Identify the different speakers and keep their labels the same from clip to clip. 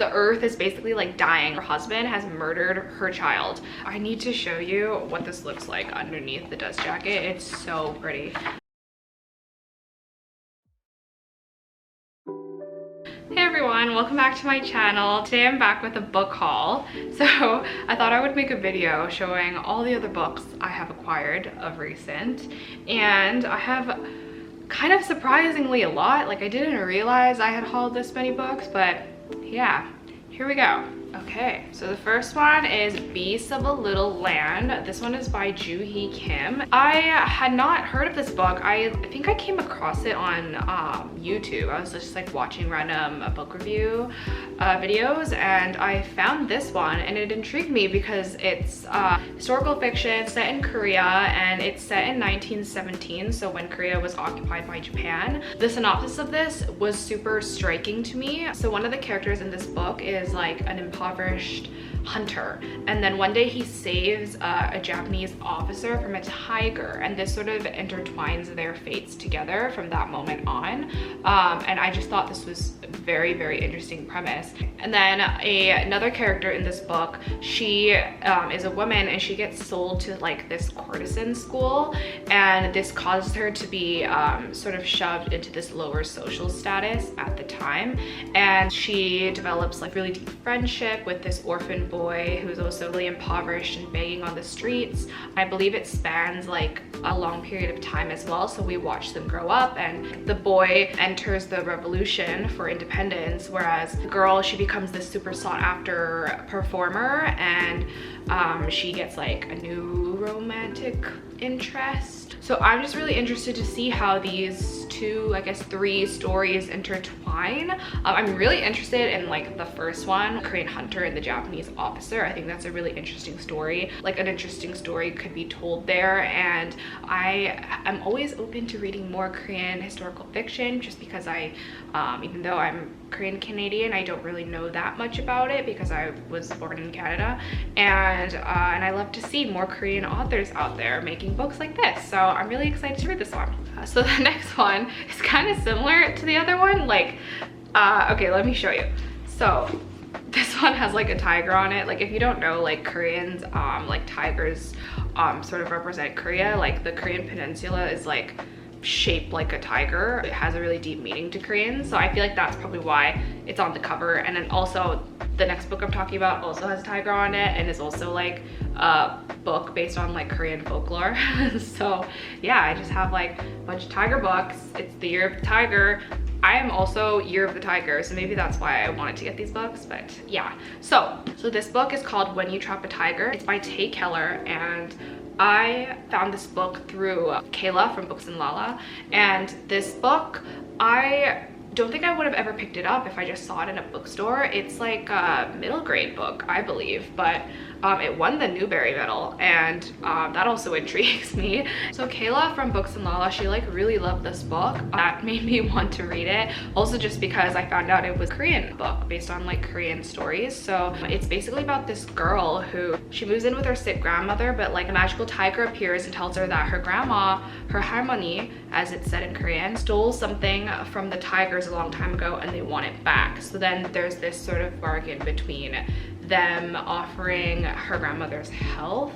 Speaker 1: The earth is basically like dying. Her husband has murdered her child. I need to show you what this looks like underneath the dust jacket. It's so pretty. Hey everyone, welcome back to my channel. Today I'm back with a book haul. So I thought I would make a video showing all the other books I have acquired of recent. And I have kind of surprisingly a lot. Like, I didn't realize I had hauled this many books, but yeah, here we go. Okay, so the first one is Beasts of a Little Land. This one is by Joo-hee Kim. I had not heard of this book. I think I came across it on YouTube. I was just like watching random book review videos, and I found this one and it intrigued me because it's historical fiction set in Korea, and it's set in 1917, so when Korea was occupied by Japan. The synopsis of this was super striking to me. So one of the characters in this book is like an impoverished hunter, and then one day he saves a Japanese officer from a tiger, and this sort of intertwines their fates together from that moment on. And I just thought this was a very, very interesting premise. And then another character in this book, she is a woman, and she gets sold to like this courtesan school, and this causes her to be sort of shoved into this lower social status at the time, and she develops like really deep friendship with this orphan boy who's also really impoverished and begging on the streets. I believe it spans like a long period of time as well, so we watch them grow up, and the boy enters the revolution for independence, whereas the girl, she becomes this super sought after performer, and she gets like a new romantic interest. So I'm just really interested to see how these two, I guess 3 stories intertwine. I'm really interested in like the first one, Korean hunter and the Japanese officer. I think that's a really interesting story. Like, an interesting story could be told there, and I am always open to reading more Korean historical fiction, just because I, even though I'm Korean Canadian, I don't really know that much about it because I was born in Canada, and I love to see more Korean authors out there making books like this. So I'm really excited to read this one. So the next one is kind of similar to the other one. Like, okay, let me show you. So this one has like a tiger on it. Like, if you don't know, like Koreans, like tigers sort of represent Korea. Like, the Korean peninsula is like shaped like a tiger. It has a really deep meaning to Koreans, so I feel like that's probably why it's on the cover. And then also the next book I'm talking about also has a tiger on it, and is also like a book based on like Korean folklore. So yeah, I just have like a bunch of tiger books. It's the year of the tiger. I am also year of the tiger, so maybe that's why I wanted to get these books. But yeah, so this book is called When You Trap a Tiger. It's by Tay Keller, and I found this book through Kayla from Books and Lala, and this book, I don't think I would have ever picked it up if I just saw it in a bookstore. It's like a middle grade book, I believe, but it won the Newbery Medal, and that also intrigues me. So Kayla from Books and Lala, she like really loved this book. That made me want to read it. Also just because I found out it was a Korean book based on like Korean stories. So it's basically about this girl who, she moves in with her sick grandmother, but like a magical tiger appears and tells her that her grandma, her 할머니, as it's said in Korean, stole something from the tigers a long time ago and they want it back. So then there's this sort of bargain between them offering her grandmother's health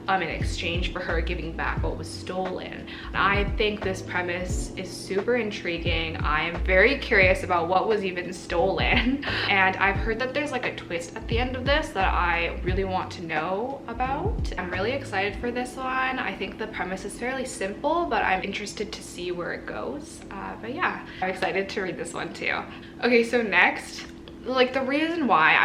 Speaker 1: in exchange for her giving back what was stolen. I think this premise is super intriguing. I am very curious about what was even stolen, and I've heard that there's like a twist at the end of this that I really want to know about. I'm really excited for this one. I think the premise is fairly simple, but I'm interested to see where it goes. But yeah, I'm excited to read this one too. Okay, so next, like the reason why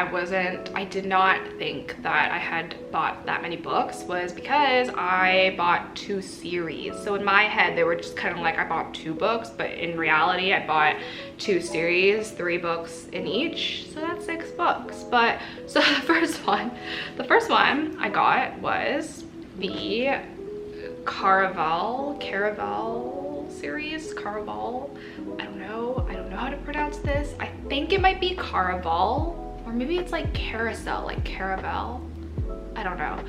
Speaker 1: I did not think that I had bought that many books was because I bought 2 series. So in my head, they were just kind of like I bought 2 books, but in reality, I bought 2 series, 3 books in each. So that's 6 books. But so the first one I got was the Carousel series. Carousel. I don't know how to pronounce this. I think it might be Carousel, or maybe it's like Carousel, like Caravel. I don't know.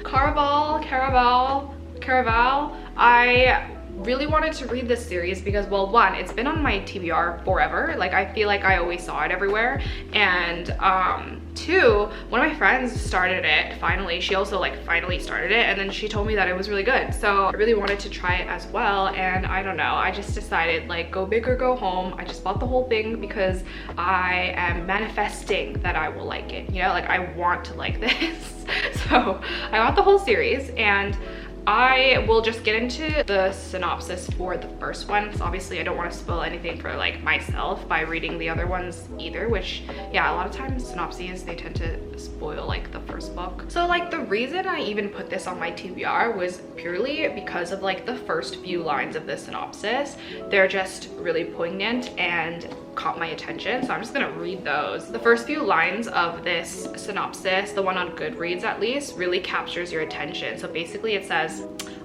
Speaker 1: Carousel. I really wanted to read this series because, well, one, it's been on my TBR forever. Like, I feel like I always saw it everywhere. And two, one of my friends started it finally. She also like finally started it, and then she told me that it was really good. So I really wanted to try it as well, and I don't know, I just decided like go big or go home. I just bought the whole thing because I am manifesting that I will like it, you know, like I want to like this. So I got the whole series, and I will just get into the synopsis for the first one, because obviously I don't want to spoil anything for like myself by reading the other ones either, which, yeah, a lot of times synopses, they tend to spoil like the first book. So like the reason I even put this on my TBR was purely because of like the first few lines of the synopsis. They're just really poignant and caught my attention, so I'm just gonna read those. The first few lines of this synopsis, the one on Goodreads at least, really captures your attention. So basically it says,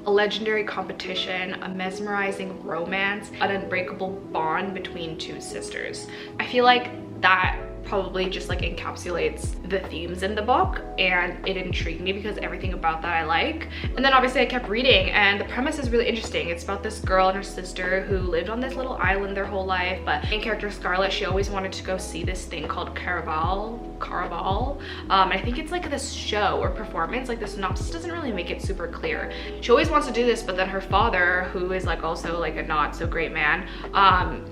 Speaker 1: a legendary competition, a mesmerizing romance, an unbreakable bond between two sisters. I feel like that probably just like encapsulates the themes in the book, and it intrigued me because everything about that I like. And then obviously I kept reading, and the premise is really interesting. It's about this girl and her sister who lived on this little island their whole life, but main character Scarlett, she always wanted to go see this thing called Carousel. I think it's like this show or performance. Like the synopsis doesn't really make it super clear. She always wants to do this, but then her father, who is like also like a not so great man,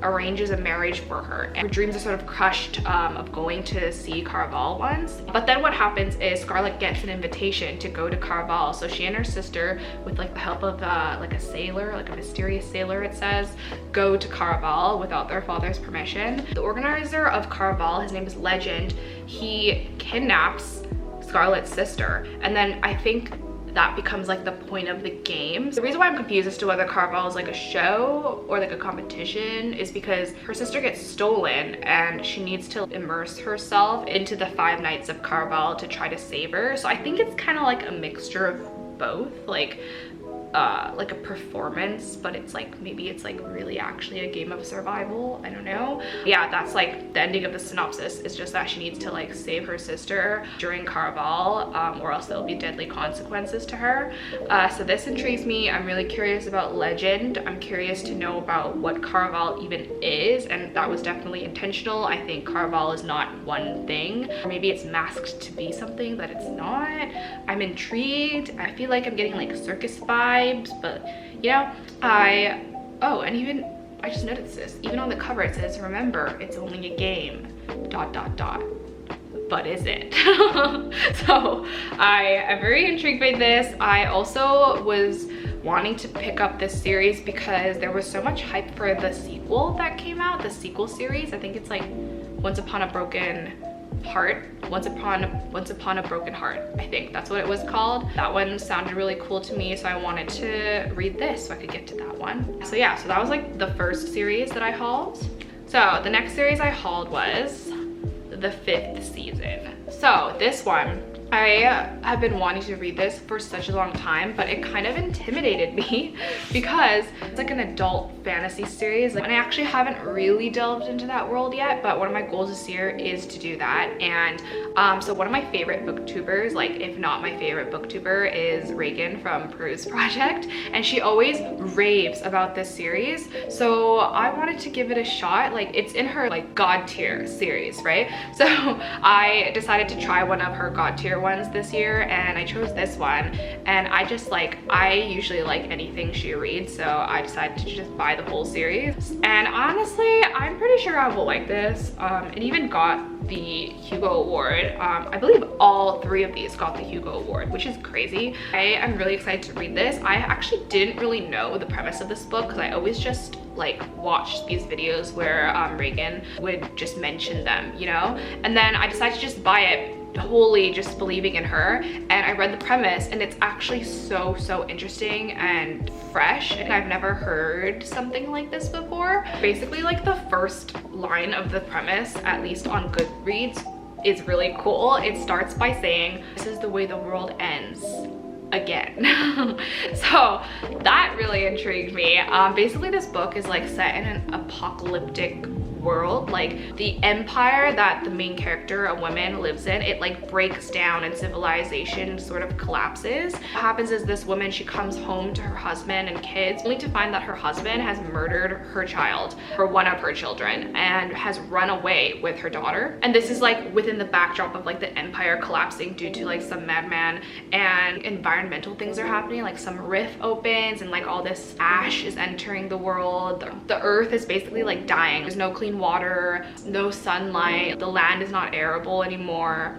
Speaker 1: arranges a marriage for her, and her dreams are sort of crushed of going to see Carousel once. But then what happens is Scarlett gets an invitation to go to Carousel, so she and her sister, with like the help of like a sailor, like a mysterious sailor it says, go to Carousel without their father's permission. The organizer of Carousel, his name is Legend, he kidnaps Scarlett's sister, and then I think that becomes like the point of the game. The reason why I'm confused as to whether Carousel is like a show or like a competition is because her sister gets stolen and she needs to immerse herself into the 5 nights of Carousel to try to save her. So I think it's kind of like a mixture of both, like a performance, but it's like maybe it's like really actually a game of survival. I don't know. Yeah, that's like the ending of the synopsis. It's just that she needs to like save her sister during Carousel, or else there'll be deadly consequences to her. So this intrigues me. I'm really curious about Legend. I'm curious to know about what Carousel even is, and that was definitely intentional. I think Carousel is not one thing, or maybe it's masked to be something that it's not. I'm intrigued. I feel like I'm getting like circus vibes, but you know, and even I just noticed this, even on the cover it says, remember, it's only a game, ... But is it? So I am very intrigued by this. I also was wanting to pick up this series because there was so much hype for the sequel that came out, the sequel series. I think it's like Once Upon a Broken Heart, Once Upon a Broken Heart, I think that's what it was called. That one sounded really cool to me, so I wanted to read this so I could get to that one. So yeah, so that was like the first series that I hauled. So the next series I hauled was the 5th season. So this one, I have been wanting to read this for such a long time, but it kind of intimidated me because it's like an adult fantasy series, and I actually haven't really delved into that world yet, but one of my goals this year is to do that. And so one of my favorite booktubers, like if not my favorite booktuber, is Reagan from Peruse Project, and she always raves about this series, so I wanted to give it a shot. Like it's in her like god tier series, right? So I decided to try one of her god tier ones this year, and I chose this one, and I just like, I usually like anything she reads, so I decided to just buy the whole series. And honestly, I'm pretty sure I will like this. It even got the Hugo Award. I believe all 3 of these got the Hugo Award, which is crazy. I am really excited to read this. I actually didn't really know the premise of this book because I always just like watched these videos where Reagan would just mention them, you know? And then I decided to just buy it, wholly just believing in her, and I read the premise, and it's actually so interesting and fresh, and I've never heard something like this before. Basically, like the first line of the premise, at least on Goodreads, is really cool. It starts by saying, "This is the way the world ends again." So that really intrigued me. Basically this book is like set in an apocalyptic world, like the empire that the main character, a woman, lives in, it like breaks down and civilization sort of collapses. What happens is this woman, she comes home to her husband and kids only to find that her husband has murdered her child, or one of her children, and has run away with her daughter. And this is like within the backdrop of like the empire collapsing due to like some madman, and environmental things are happening, like some rift opens and like all this ash is entering the world. The earth is basically like dying. There's no clean water, no sunlight, the land is not arable anymore.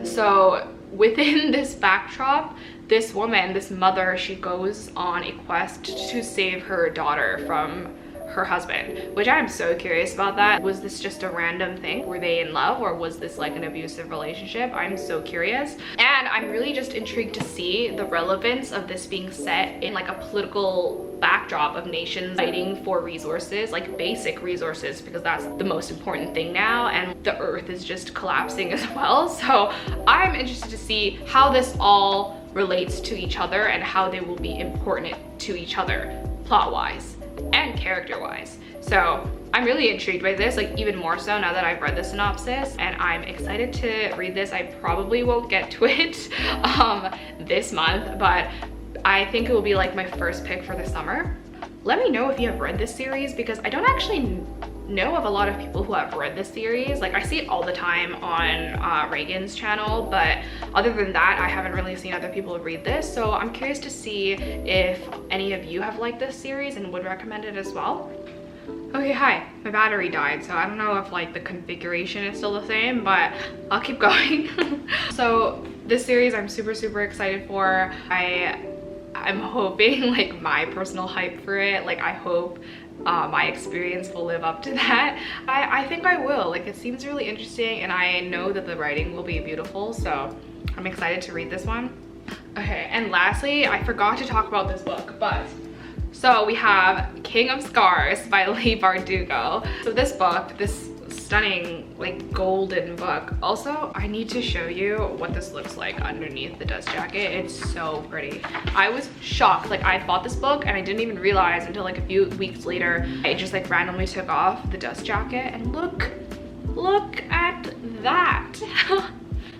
Speaker 1: So within this backdrop, this woman, this mother, she goes on a quest to save her daughter from her husband, which I'm so curious about that. Was this just a random thing? Were they in love, or was this like an abusive relationship? I'm so curious, and I'm really just intrigued to see the relevance of this being set in like a political backdrop of nations fighting for resources, like basic resources, because that's the most important thing now, and the earth is just collapsing as well. So I'm interested to see how this all relates to each other and how they will be important to each other plot-wise and character-wise. So I'm really intrigued by this, like even more so now that I've read the synopsis, and I'm excited to read this. I probably won't get to it this month, but I think it will be like my first pick for the summer. Let me know if you have read this series, because I don't actually know of a lot of people who have read this series. Like I see it all the time on Reagan's channel, but other than that, I haven't really seen other people read this. So I'm curious to see if any of you have liked this series and would recommend it as well. Okay, hi, my battery died, so I don't know if like the configuration is still the same, but I'll keep going. So this series I'm super excited for. I'm hoping like my personal hype for it, like I hope my experience will live up to that. I think I will. Like it seems really interesting, and I know that the writing will be beautiful, so I'm excited to read this one. Okay, and lastly, I forgot to talk about this book, but so we have King of Scars by Leigh Bardugo. So this book, this stunning like golden book. Also, I need to show you what this looks like underneath the dust jacket. It's so pretty. I was shocked. Like I bought this book and I didn't even realize until like a few weeks later, I just like randomly took off the dust jacket, and look at that.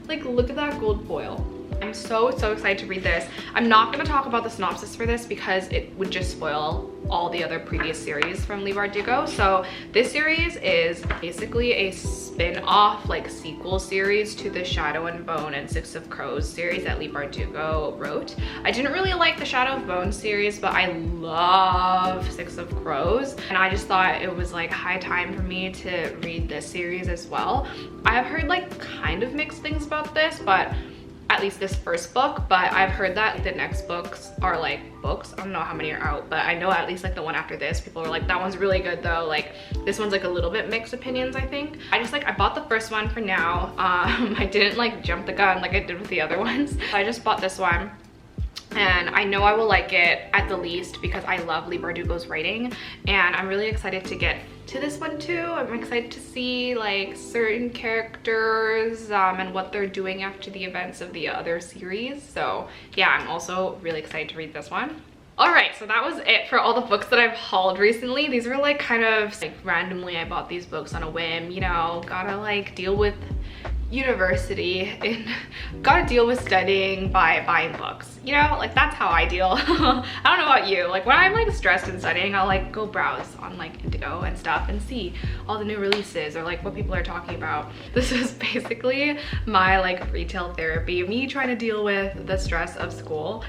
Speaker 1: Like look at that gold foil. I'm so excited to read this. I'm not going to talk about the synopsis for this because it would just spoil all the other previous series from Leigh Bardugo. So this series is basically a spin-off like sequel series to the Shadow and Bone and Six of Crows series that Leigh Bardugo wrote. I didn't really like the Shadow of Bone series, but I love Six of Crows, and I just thought it was like high time for me to read this series as well. I have heard like kind of mixed things about this, but at least this first book, but I've heard that the next books are like books. I don't know how many are out, but I know at least like the one after this, people are like, that one's really good though. Like this one's like a little bit mixed opinions, I think. I bought the first one for now. I didn't like jump the gun like I did with the other ones. I just bought this one, and I know I will like it at the least because I love Leigh Bardugo's writing, and I'm really excited to get to this one too. I'm excited to see like certain characters and what they're doing after the events of the other series. So yeah, I'm also really excited to read this one. All right, so that was it for all the books that I've hauled recently. These were like kind of like randomly, I bought these books on a whim, you know, gotta like deal with university and gotta deal with studying by buying books, you know, like that's how I deal. I don't know about you, like when I'm like stressed and studying, I'll like go browse on like Indigo and stuff and see all the new releases or like what people are talking about. This is basically my like retail therapy, me trying to deal with the stress of school.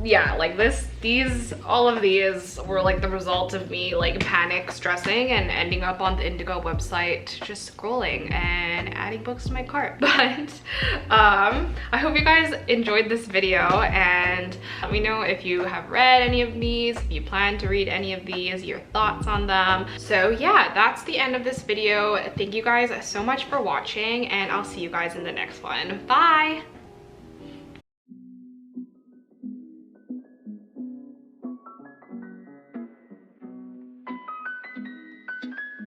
Speaker 1: Yeah, like all of these were like the result of me like panic stressing and ending up on the Indigo website just scrolling and adding books to my cart. But I hope you guys enjoyed this video, and let me know if you have read any of these, if you plan to read any of these, your thoughts on them. So yeah, that's the end of this video. Thank you guys so much for watching, and I'll see you guys in the next one. Bye.